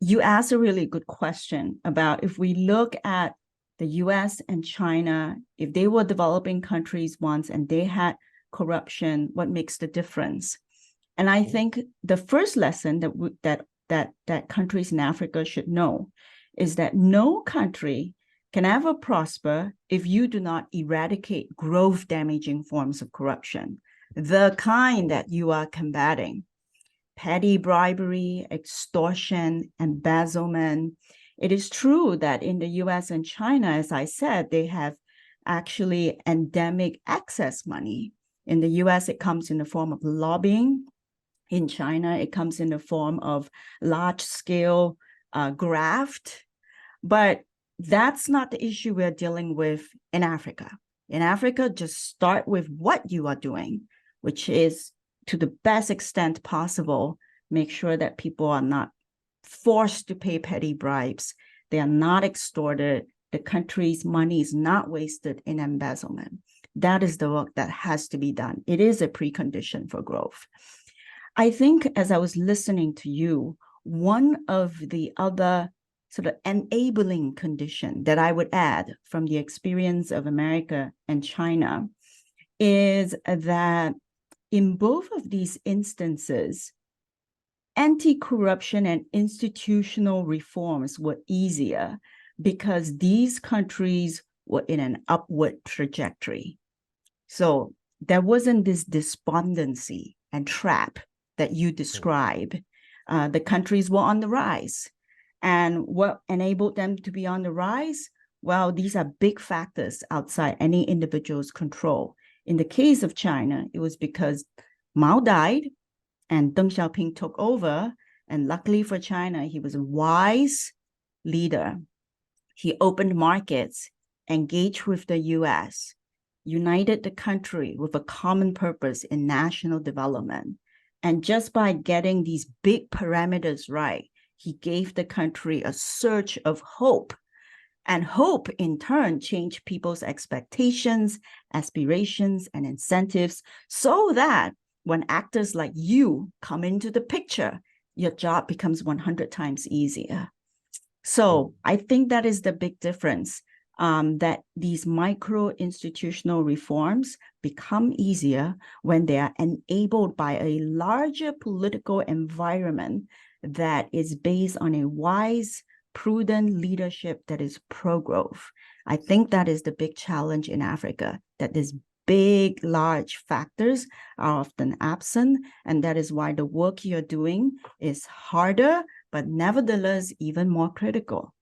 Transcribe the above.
You asked a really good question about if we look at the US and China, if they were developing countries once and they had corruption, what makes the difference? And I think the first lesson that countries in Africa should know is that no country can ever prosper if you do not eradicate growth damaging forms of corruption, the kind that you are combating. Petty bribery, extortion, embezzlement. It is true that in the US and China, as I said, they have actually endemic excess money. In the US, it comes in the form of lobbying. In China, it comes in the form of large-scale graft. But that's not the issue we're dealing with in Africa. In Africa, just start with what you are doing, which is to the best extent possible, make sure that people are not forced to pay petty bribes. They are not extorted. The country's money is not wasted in embezzlement. That is the work that has to be done. It is a precondition for growth. I think as I was listening to you, one of the other sort of enabling condition that I would add from the experience of America and China is that in both of these instances, anti-corruption and institutional reforms were easier because these countries were in an upward trajectory. So there wasn't this despondency and trap that you describe. The countries were on the rise. And what enabled them to be on the rise? Well, these are big factors outside any individual's control. In the case of China, it was because Mao died and Deng Xiaoping took over. And luckily for China, he was a wise leader. He opened markets, engaged with the US, united the country with a common purpose in national development. And just by getting these big parameters right, he gave the country a surge of hope. And hope, in turn, changed people's expectations, aspirations, and incentives so that when actors like you come into the picture, your job becomes 100 times easier. So I think that is the big difference, that these micro-institutional reforms become easier when they are enabled by a larger political environment that is based on a wise, prudent leadership that is pro-growth. I think that is the big challenge in Africa, that these big, large factors are often absent, and that is why the work you're doing is harder, but nevertheless even more critical.